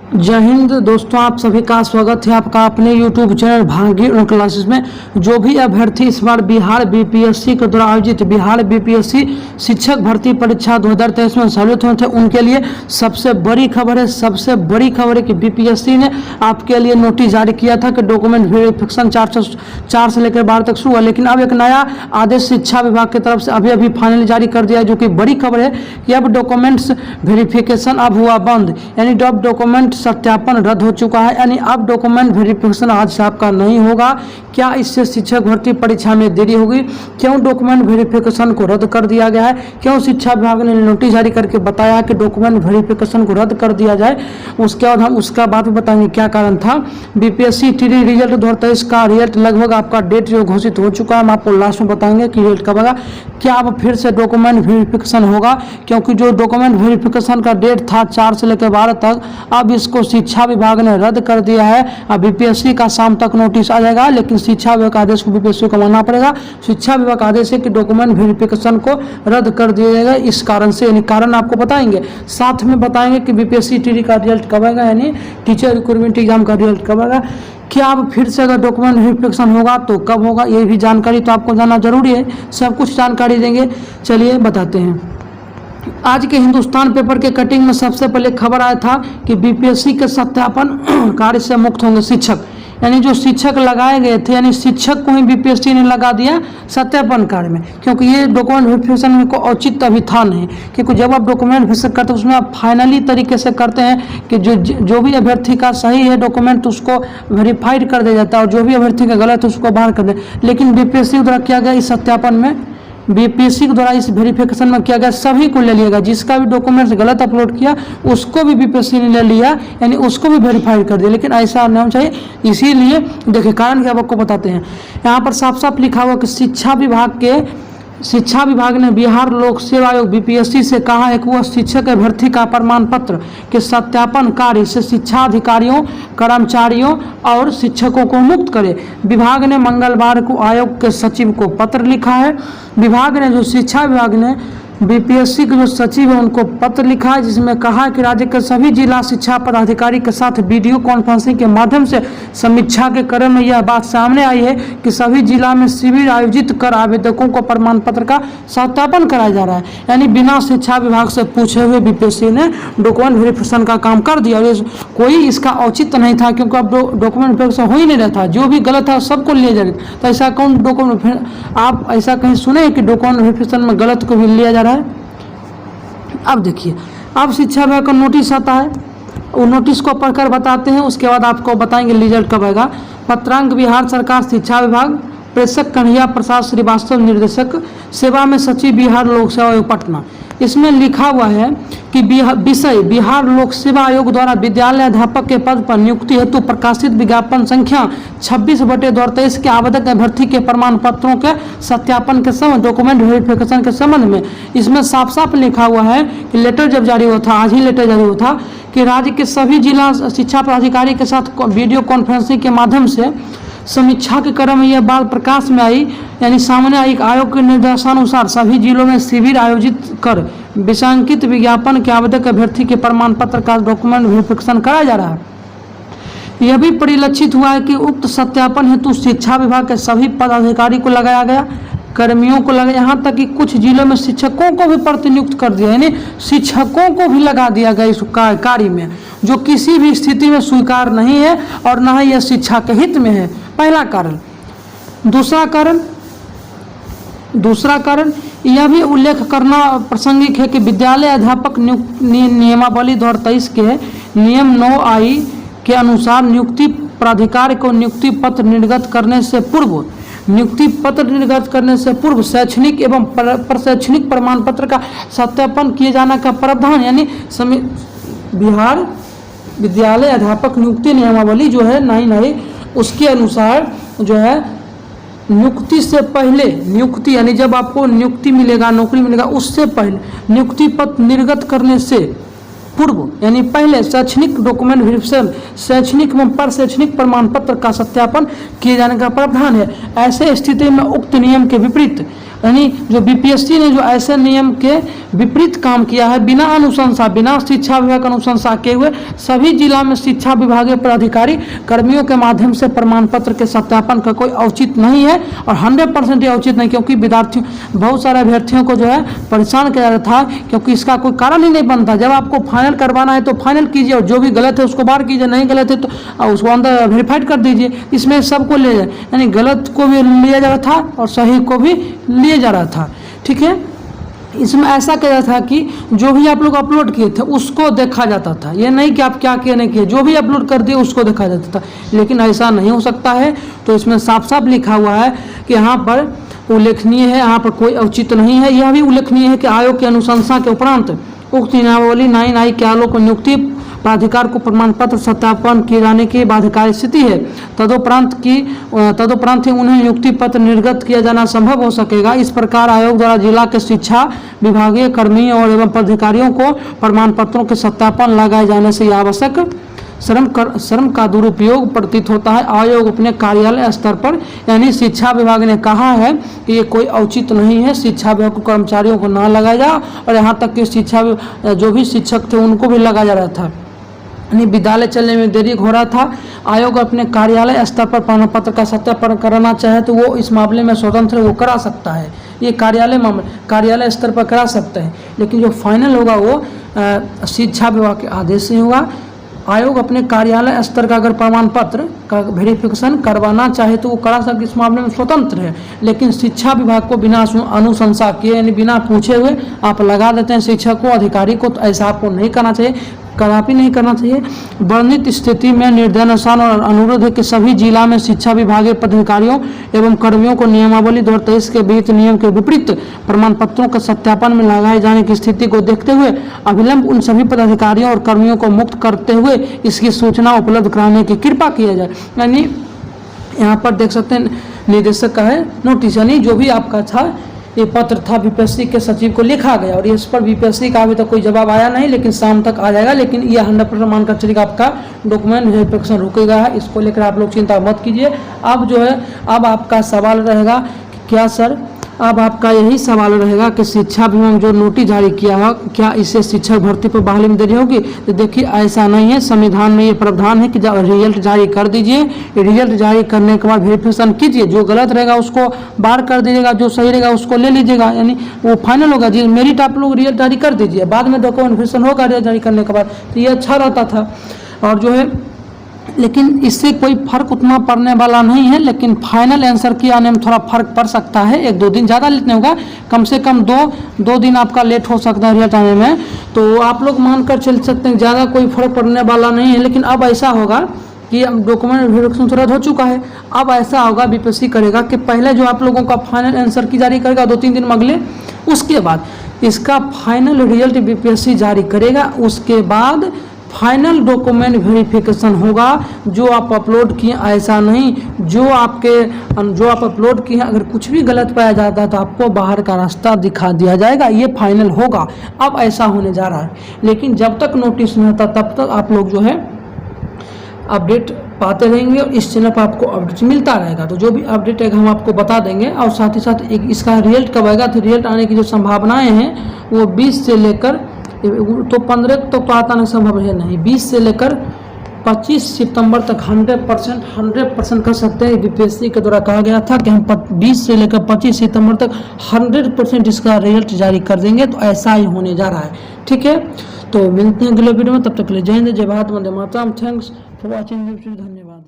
जय हिंद दोस्तों, आप सभी का स्वागत है आपका अपने YouTube चैनल भाग्य उन क्लासेस में। जो भी अभ्यर्थी इस बार बिहार बीपीएससी के द्वारा आयोजित बिहार बीपीएससी शिक्षक भर्ती परीक्षा 2023 में शामिल हुए थे, उनके लिए सबसे बड़ी खबर है। सबसे बड़ी खबर है कि बीपीएससी ने आपके लिए नोटिस जारी किया था कि डॉक्यूमेंट वेरिफिकेशन 4 से लेकर 12 तक शुरू हुआ, लेकिन अब एक नया आदेश शिक्षा विभाग की तरफ से अभी फाइनली जारी कर दिया है, जो कि बड़ी खबर है कि अब डॉक्यूमेंट्स वेरिफिकेशन अब हुआ बंद। यानी अब डॉक्यूमेंट सत्यापन रद्द हो चुका है। यानी अब डॉक्यूमेंट वेरिफिकेशन आज से आपका नहीं होगा। क्या इससे शिक्षक भर्ती परीक्षा में देरी होगी? क्यों डॉक्यूमेंट वेरिफिकेशन को रद्द कर दिया गया है? क्यों शिक्षा विभाग ने नोटिस जारी करके बताया कि डॉक्यूमेंट वेरिफिकेशन को रद्द कर दिया जाए? उसके बाद हम उसका बात भी बताएंगे क्या कारण था। बीपीएससी टीडी रिजल्ट 2023 का रिजल्ट लगभग आपका डेट जो घोषित हो चुका है, हम आपको लास्ट में बताएंगे कि रिजल्ट कब आएगा। क्या अब फिर से डॉक्यूमेंट वेरिफिकेशन होगा? क्योंकि जो डॉक्यूमेंट वेरिफिकेशन का डेट था 4 से लेकर 12 तक, अब इसको शिक्षा विभाग ने रद्द कर दिया है। अब बीपीएससी का शाम तक नोटिस आ जाएगा, लेकिन शिक्षा विभाग का आदेश को बीपीएससी को मानना पड़ेगा। शिक्षा विभाग का आदेश है कि डॉक्यूमेंट वेरिफिकेशन को रद्द कर दिया जाएगा। इस कारण से, यानी कारण आपको बताएंगे, साथ में बताएंगे कि बीपीएससी टीडी का रिजल्ट कब आएगा, यानी टीचर रिक्रूटमेंट एग्जाम का रिजल्ट कब आएगा। क्या अब फिर से अगर डॉक्यूमेंट वेरिफिकेशन होगा तो कब होगा, ये भी जानकारी तो आपको जानना जरूरी है। सब कुछ जानकारी देंगे, चलिए बताते हैं। आज के हिंदुस्तान पेपर के कटिंग में सबसे पहले खबर आया था कि बीपीएससी के सत्यापन कार्य से मुक्त होंगे शिक्षक। यानी जो शिक्षक लगाए गए थे, यानी शिक्षक को ही बीपीएससी ने लगा दिया सत्यापन कार्य में, क्योंकि ये डॉक्यूमेंट वेरिफिकेशन में को औचित्य अभी था नहीं। क्योंकि जब आप डॉक्यूमेंट वेरिफिकेशन करते हैं उसमें आप फाइनली तरीके से करते हैं कि जो भी अभ्यर्थी का सही है डॉक्यूमेंट उसको वेरीफाइड कर दिया जाता है, और जो भी अभ्यर्थी का गलत है उसको बाहर कर दे। लेकिन बीपीएससी द्वारा किया गया इस सत्यापन में, बीपीएससी के द्वारा इस वेरिफिकेशन में किया गया, सभी को ले लिएगा। जिसका भी डॉक्यूमेंट्स गलत अपलोड किया उसको भी बीपीएससी ने ले लिया, यानी उसको भी वेरीफाइड कर दिया। लेकिन ऐसा नहीं होना चाहिए, इसीलिए देखिए कारण क्या आपको बताते हैं। यहाँ पर साफ साफ लिखा हुआ कि शिक्षा विभाग ने बिहार लोक सेवा आयोग बीपीएससी से कहा है कि वह शिक्षक भर्ती का प्रमाण पत्र के सत्यापन कार्य से शिक्षा अधिकारियों, कर्मचारियों और शिक्षकों को मुक्त करे। विभाग ने मंगलवार को आयोग के सचिव को पत्र लिखा है। विभाग ने, जो शिक्षा विभाग ने बीपीएससी के जो सचिव है उनको पत्र लिखा है, जिसमें कहा है कि राज्य के सभी जिला शिक्षा पदाधिकारी के साथ वीडियो कॉन्फ्रेंसिंग के माध्यम से समीक्षा के क्रम में यह बात सामने आई है कि सभी जिला में शिविर आयोजित कर आवेदकों को प्रमाण पत्र का सत्यापन कराया जा रहा है। यानी बिना शिक्षा विभाग से पूछे हुए बीपीएससी ने डॉक्यूमेंट वेरिफिकेशन का काम कर दिया, और कोई इसका औचित्य नहीं था, क्योंकि अब डॉक्यूमेंट वेरिफिकेशन हो ही नहीं रहा था। जो भी गलत था सबको लिया जा रहा था। तो ऐसा कौन डॉक्यूमेंट, आप ऐसा कहीं सुने कि डॉक्यूमेंट वेरिफिकेशन में गलत को भी लिया जा रहा है? अब देखिए, अब शिक्षा विभाग का नोटिस आता है, वो नोटिस को पढ़कर बताते हैं, उसके बाद आपको बताएंगे रिजल्ट कब आएगा। पत्रांक बिहार सरकार शिक्षा विभाग, प्रेषक कन्हैया प्रसाद श्रीवास्तव, निर्देशक सेवा में सचिव बिहार लोक सेवा आयोग पटना। इसमें लिखा हुआ है कि विषय बिहार लोक सेवा आयोग द्वारा विद्यालय अध्यापक के पद पर नियुक्ति हेतु प्रकाशित विज्ञापन संख्या 26/23 के आवेदक अभ्यर्थी के प्रमाण पत्रों के सत्यापन के समय डॉक्यूमेंट वेरिफिकेशन के संबंध में इसमें साफ साफ लिखा हुआ है कि लेटर जब जारी हुआ था, आज ही लेटर जारी हुआ था, कि राज्य के सभी जिला शिक्षा पदाधिकारी के साथ वीडियो कॉन्फ्रेंसिंग के माध्यम से समीक्षा के क्रम में यह बात प्रकाश में आई, यानी सामने आई। आयोग के निर्देशानुसार सभी जिलों में शिविर आयोजित कर विसंकित विज्ञापन के आवेदक अभ्यर्थी के प्रमाण पत्र का डॉक्यूमेंट वेरिफिकेशन कराया जा रहा है। यह भी परिलक्षित हुआ है कि उक्त सत्यापन हेतु शिक्षा विभाग के सभी पदाधिकारी को लगाया गया, कर्मियों को लगा, यहाँ तक कि कुछ जिलों में शिक्षकों को भी प्रतिनियुक्त कर दिया, यानी शिक्षकों को भी लगा दिया गया इस कार्य में, जो किसी भी स्थिति में स्वीकार नहीं है और न ही यह शिक्षा के हित में है। पहला कारण। दूसरा कारण यह भी उल्लेख करना प्रासंगिक है कि विद्यालय अध्यापक नियमावली 2023 के नियम 9I के अनुसार नियुक्ति प्राधिकार को नियुक्ति पत्र निर्गत करने से पूर्व शैक्षणिक एवं प्रशैक्षणिक प्रमाण पत्र का सत्यापन किए जाने का प्रावधान, यानी बिहार विद्यालय अध्यापक नियुक्ति नियमावली जो है 9I, उसके अनुसार जो है नियुक्ति से पहले, नियुक्ति यानी जब आपको नियुक्ति मिलेगा, नौकरी मिलेगा, उससे पहले नियुक्ति पत्र निर्गत करने से पूर्व, यानी पहले शैक्षणिक डॉक्यूमेंट वेरिफिकेशन, शैक्षणिक एवं प्रशैक्षणिक प्रमाण पत्र का सत्यापन किए जाने का प्रावधान है। ऐसे स्थिति में उक्त नियम के विपरीत यानी जो बीपीएससी ने जो ऐसे नियम के विपरीत काम किया है, बिना अनुशंसा, बिना शिक्षा विभाग अनुशंसा किए हुए सभी जिला में शिक्षा विभागीय पदाधिकारी कर्मियों के माध्यम से प्रमाण पत्र के सत्यापन का कोई औचित नहीं है और 100% ये औचित नहीं, क्योंकि विद्यार्थियों बहुत सारे अभ्यर्थियों को जो है परेशान किया जा रहा था, क्योंकि इसका कोई कारण ही नहीं बनता। जब आपको फाइनल करवाना है तो फाइनल कीजिए और जो भी गलत है उसको बाहर कीजिए, नहीं गलत है तो उसको अंदर वेरीफाइड कर दीजिए। इसमें सबको ले जाए, यानी गलत को भी लिया जा रहा था और सही को भी लिया जा रहा था। ठीक है, इसमें ऐसा किया जाता था कि जो भी आप लोग अपलोड किए थे उसको देखा जाता था, ये नहीं कि आप क्या किए नहीं किए, जो भी अपलोड कर दिए उसको देखा जाता था। लेकिन ऐसा नहीं हो सकता है, तो इसमें साफ साफ लिखा हुआ है कि यहाँ पर उल्लेखनीय है, यहाँ पर कोई औचित्य नहीं है। यह भी उल्लेखनीय है कि आयोग की अनुशंसा के उपरांत उक्त नियमावली 9I के आलोक को नियुक्ति प्राधिकार को प्रमाण पत्र सत्यापन किए जाने की बाध्यकारी स्थिति है, तदुपरांत ही उन्हें नियुक्ति पत्र निर्गत किया जाना संभव हो सकेगा। इस प्रकार आयोग द्वारा जिला के शिक्षा विभागीय कर्मियों और एवं पदाधिकारियों को प्रमाण पत्रों के सत्यापन लगाए जाने से आवश्यक श्रम का दुरुपयोग प्रतीत होता है। आयोग अपने कार्यालय स्तर पर, यानी शिक्षा विभाग ने कहा है कि ये कोई औचित्य नहीं है, शिक्षा विभाग को कर्मचारियों को ना लगाया जा, और यहाँ तक कि शिक्षा जो भी शिक्षक थे उनको भी लगाया जा रहा था, यानी विद्यालय चलने में देरी हो रहा था। आयोग अपने कार्यालय स्तर पर प्रमाण पत्र का सत्यापन कराना चाहे तो वो इस मामले में स्वतंत्र वो करा सकता है, ये कार्यालय स्तर पर करा सकते हैं। लेकिन जो फाइनल होगा वो शिक्षा विभाग के आदेश से होगा। आयोग अपने कार्यालय स्तर का अगर प्रमाण पत्र का वेरिफिकेशन करवाना चाहे तो वो करा सकते, इस मामले में स्वतंत्र है। लेकिन शिक्षा विभाग को बिना अनुशंसा किए, यानी बिना पूछे हुए आप लगा देते हैं शिक्षक को, अधिकारी को, तो ऐसा आपको नहीं करना चाहिए, कदापि नहीं करना चाहिए। वर्णित स्थिति में निर्देशानुसार और अनुरोध है कि सभी जिला में शिक्षा विभागीय पदाधिकारियों एवं कर्मियों को नियमावली 2023 के विहित नियम के विपरीत प्रमाण पत्रों के सत्यापन में लगाए जाने की स्थिति को देखते हुए अविलंब उन सभी पदाधिकारियों और कर्मियों को मुक्त करते हुए इसकी सूचना उपलब्ध कराने की कृपा किया जाए। यानी यहाँ पर देख सकते हैं निदेशक का है नोटिस, यानी जो भी आपका था ये पत्र था बीपीएससी के सचिव को लिखा गया और इस पर बीपीएससी का अभी तक कोई जवाब आया नहीं, लेकिन शाम तक आ जाएगा। लेकिन ये 100% मानकर चलिएगा आपका डॉक्यूमेंट वेरिफिकेशन रुकेगा है, इसको लेकर आप लोग चिंता मत कीजिए। अब जो है अब आपका सवाल रहेगा कि क्या सर, अब आपका यही सवाल रहेगा कि शिक्षा विभाग जो नोटिस जारी किया है क्या इससे शिक्षक भर्ती पर बहाली में देरी होगी? तो देखिए ऐसा नहीं है, संविधान में ये प्रावधान है कि जब रिजल्ट जारी कर दीजिए, रिजल्ट जारी करने के बाद वेरिफिकेशन कीजिए, जो गलत रहेगा उसको बाहर कर दीजिएगा, जो सही रहेगा उसको ले लीजिएगा, यानी वो फाइनल होगा। जी मेरिट आप लोग रिजल्ट जारी कर दीजिए, बाद में डॉक्यूमेंट वेरिफिकेशन होगा रिजल्ट जारी करने के बाद, तो ये अच्छा रहता था। और जो है लेकिन इससे कोई फर्क उतना पड़ने वाला नहीं है, लेकिन फाइनल आंसर की आने में थोड़ा फर्क पड़ सकता है, 1-2 दिन, ज़्यादा लेट नहीं होगा, कम से कम दो दिन आपका लेट हो सकता है रिजल्ट आने में। तो आप लोग मानकर चल सकते हैं ज़्यादा कोई फर्क पड़ने वाला नहीं है। लेकिन अब ऐसा होगा कि अब डॉक्यूमेंट वेरिफिकेशन तुरंत हो चुका है, अब ऐसा होगा बीपीएससी करेगा कि पहले जो आप लोगों का फाइनल आंसर की जारी करेगा 2-3 दिन अगले, उसके बाद इसका फाइनल रिजल्ट बीपीएससी जारी करेगा, उसके बाद फाइनल डॉक्यूमेंट वेरिफिकेशन होगा। जो आप अपलोड किए ऐसा नहीं, जो आप अपलोड किए अगर कुछ भी गलत पाया जाता है तो आपको बाहर का रास्ता दिखा दिया जाएगा, ये फाइनल होगा। अब ऐसा होने जा रहा है, लेकिन जब तक नोटिस नहीं होता तब तक आप लोग जो है अपडेट पाते रहेंगे और इस चैनल पर आपको अपडेट मिलता रहेगा। तो जो भी अपडेट है हम आपको बता देंगे, और साथ ही साथ इसका रिजल्ट कब आएगा, तो रिजल्ट आने की जो संभावनाएं हैं वो 20 से लेकर तो 15 तक तो आता नहीं, संभव है नहीं, 20 से लेकर 25 सितंबर तक 100% कर सकते हैं। बीपीएससी के द्वारा कहा गया था कि हम 20 से लेकर 25 सितंबर तक 100% इसका रिजल्ट जारी कर देंगे, तो ऐसा ही होने जा रहा है। ठीक है, तो मिलते हैं अगले वीडियो में, तब तक के लिए जय हिंद, जय Bharat, Vande Mataram. Thanks for watching, धन्यवाद।